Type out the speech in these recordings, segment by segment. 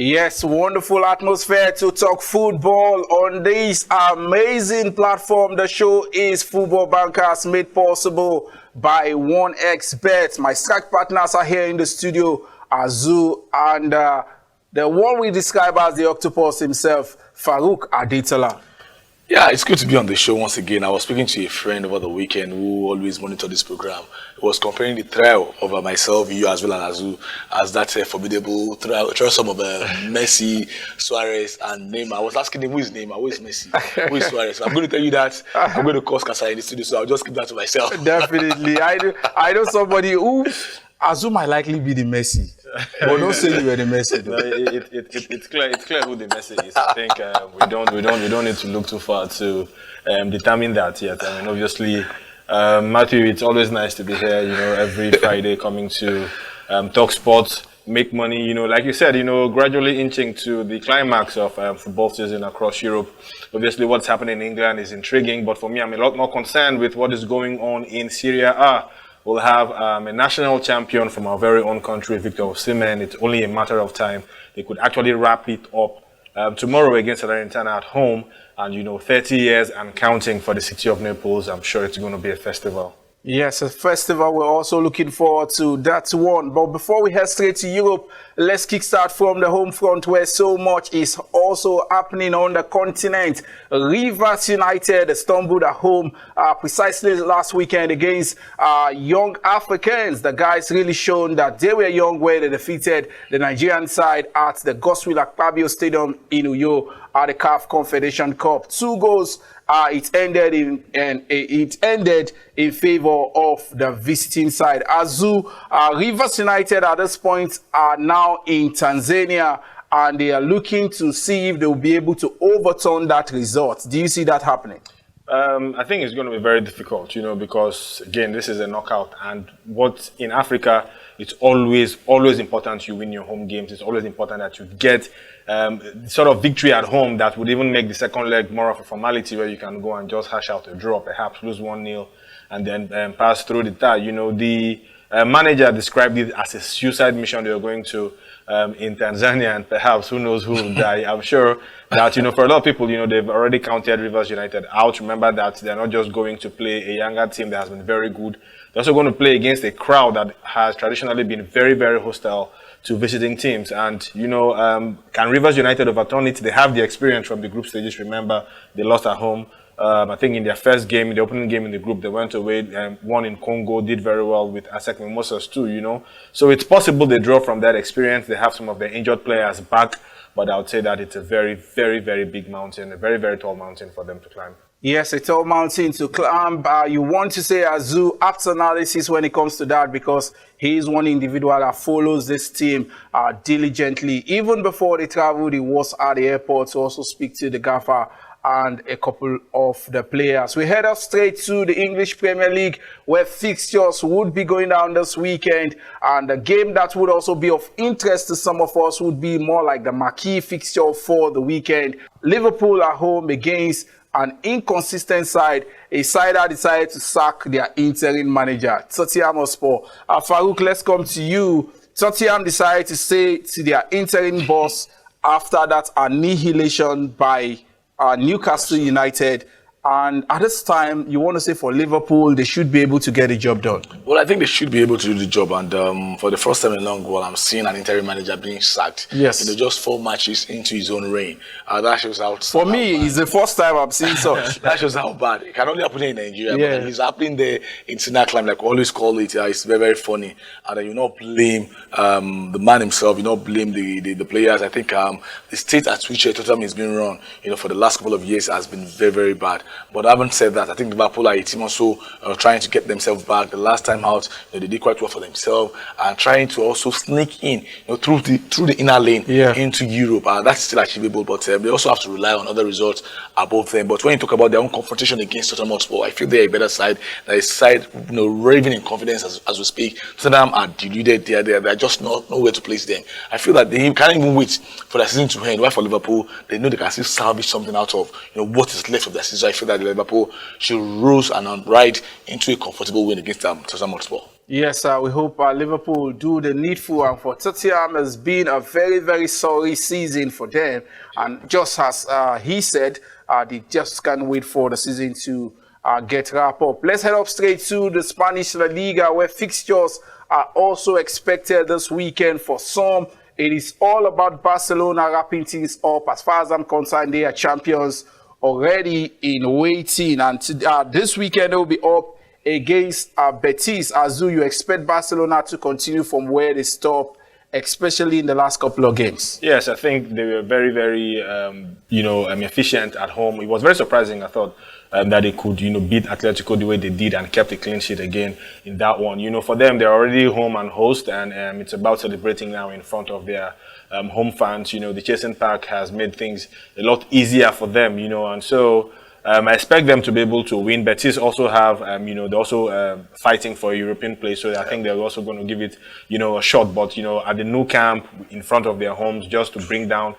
Yes, wonderful atmosphere to talk football on this amazing platform. The show is Football Bankers, made possible by 1xBet. My strike partners are here in the studio, Azu, and the one we describe as the octopus himself, Farouk Adetola. Yeah, it's good to be on the show once again. I was speaking to a friend over the weekend who always monitored this program. He was comparing the trial of myself, you as well as Azu, as that formidable trial. Some of Messi, Suarez, and Neymar. I was asking him who is Neymar, who is Messi, who is Suarez. So I'm going to tell you that I'm going to cause Kasa in the studio, so I'll just keep that to myself. Definitely. I know somebody who Azu might likely be the Messi. But don't say you were the Messi. No, it's clear who the Messi is. I think we don't need to look too far to determine that yet. I mean, obviously, Matthew, it's always nice to be here. Every Friday coming to talk sports, make money. Like you said, gradually inching to the climax of football season across Europe. Obviously, what's happening in England is intriguing, but for me, I'm a lot more concerned with what is going on in Serie A. We'll have a national champion from our very own country, Victor Osimhen. It's only a matter of time. They could actually wrap it up tomorrow against Salernitana at home. And, 30 years and counting for the city of Naples. I'm sure it's going to be a festival. Yes, a festival. We're also looking forward to that one. But before we head straight to Europe, let's kickstart from the home front where so much is also happening on the continent. Rivers United stumbled at home precisely last weekend against Young Africans. The guys really shown that they were young when they defeated the Nigerian side at the Godswill Akpabio Stadium in Uyo at the CAF Confederation Cup. 2 goals. It ended in favor of the visiting side. Azu, Rivers United at this point are now in Tanzania, and they are looking to see if they will be able to overturn that result. Do you see that happening? I think it's going to be very difficult, because, again, this is a knockout. And what in Africa, it's always important you win your home games. It's always important that you get sort of victory at home that would even make the second leg more of a formality where you can go and just hash out a draw, perhaps lose 1-0 and then pass through the tie. The manager described it as a suicide mission they were going to in Tanzania, and perhaps who knows who will die. I'm sure that, for a lot of people, they've already counted Rivers United out. Remember that they're not just going to play a younger team that has been very good. They're also going to play against a crowd that has traditionally been very, very hostile to visiting teams. And, can Rivers United overturn it? They have the experience from the group stages. Remember, they lost at home. I think in their first game, in the opening game in the group, they went away, won in Congo, did very well with ASEC Mimosas too, So it's possible they draw from that experience. They have some of their injured players back, but I would say that it's a very, very, very big mountain, a very, very tall mountain for them to climb. Yes, a tall mountain to climb. You want to say Azu after analysis when it comes to that, because he is one individual that follows this team diligently. Even before they traveled, he was at the airport to also speak to the gaffer and a couple of the players. We head up straight to the English Premier League, where fixtures would be going down this weekend, and the game that would also be of interest to some of us would be more like the marquee fixture for the weekend. Liverpool at home against an inconsistent side, a side that decided to sack their interim manager, Tottenham Hotspur. Farouk, let's come to you. Tottenham decided to say to their interim boss after that annihilation by Newcastle United. And at this time, you want to say for Liverpool, they should be able to get the job done? Well, I think they should be able to do the job. And for the first time in a long while, I'm seeing an interim manager being sacked. Yes. Just 4 matches into his own reign. That shows how... For me, it's the first time I've seen such. That shows how bad. It can only happen here in Nigeria. Yeah. But it's happening there in Sinaclam, like we always call it. It's very, very funny. And you not blame the man himself. You not blame the players. I think the state at which Tottenham is being run, for the last couple of years has been very, very bad. But having said that, I think Liverpool are a team also trying to get themselves back. The last time out, they did quite well for themselves, and trying to also sneak in, through the inner lane into Europe. That's still achievable, but they also have to rely on other results above them. But when you talk about their own confrontation against Tottenham Hotspur, I feel they're a better side. They're a side, raving in confidence as we speak. Tottenham are deluded. They're just nowhere to place them. I feel that they can't even wait for the season to end. While for Liverpool, they know they can still salvage something out of what is left of the season. So I feel that Liverpool should rose and ride into a comfortable win against Tottenham Hotspur. Yes, we hope Liverpool do the needful. And for Tottenham, it's been a very, very sorry season for them. And just as he said, they just can't wait for the season to get wrapped up. Let's head up straight to the Spanish La Liga, where fixtures are also expected this weekend for some. It is all about Barcelona wrapping things up. As far as I'm concerned, they are champions already in waiting. And this weekend, they will be up against Betis. Azu, you expect Barcelona to continue from where they stopped, especially in the last couple of games? Yes, I think they were very, very, efficient at home. It was very surprising, I thought, that they could, beat Atletico the way they did and kept a clean sheet again in that one. For them, they're already home and host, and it's about celebrating now in front of their home fans. The Chasing Park has made things a lot easier for them, and so I expect them to be able to win. Betis also have, they're also fighting for a European place, so I think they're also going to give it, a shot. But, at the new camp, in front of their homes, just to bring down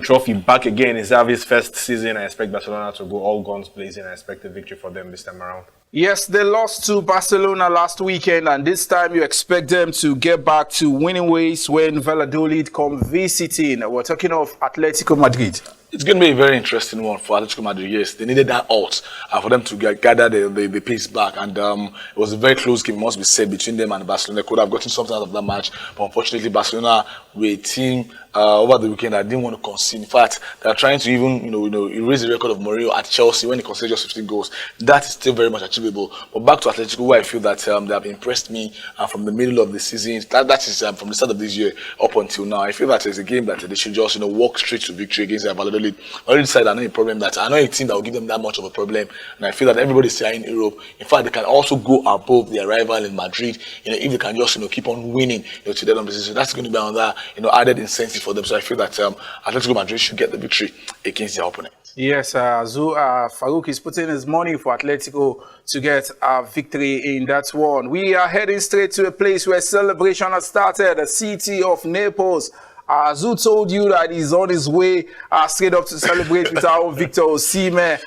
trophy back again in Xavi's first season, I expect Barcelona to go all guns blazing. I expect a victory for them this time around. Yes, they lost to Barcelona last weekend, and this time you expect them to get back to winning ways when Valladolid come visiting. We're talking of Atletico Madrid. It's going to be a very interesting one for Atletico Madrid. Yes, they needed that out for them to gather the pace back. And it was a very close game, must be said, between them and Barcelona. They could have gotten something out of that match. But unfortunately, Barcelona were a team over the weekend that didn't want to concede. In fact, they are trying to even, erase the record of Mourinho at Chelsea when he conceded just 15 goals. That is still very much achievable. But back to Atletico, where I feel that they have impressed me from the middle of the season. That is from the start of this year up until now. I feel that it's a game that they should just, walk straight to victory against Valladolid. I already said I know a problem that I know a team that will give them that much of a problem, and I feel that everybody's here in Europe. In fact, they can also go above their rival in Madrid. If they can just keep on winning, to the end of the season, that's going to be another added incentive for them. So I feel that Atletico Madrid should get the victory against their opponent. Yes, Farouk is putting his money for Atletico to get a victory in that one. We are heading straight to a place where celebration has started, the city of Naples. Azu told you that he's on his way straight up to celebrate with our own Victor Osimhen.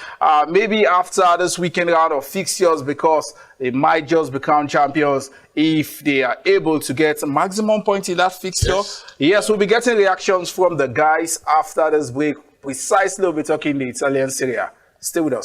Maybe after this weekend round of fixtures, because they might just become champions if they are able to get maximum points in that fixture. Yes, we'll be getting reactions from the guys after this break. Precisely, we'll be talking the Italian Serie A. Stay with us.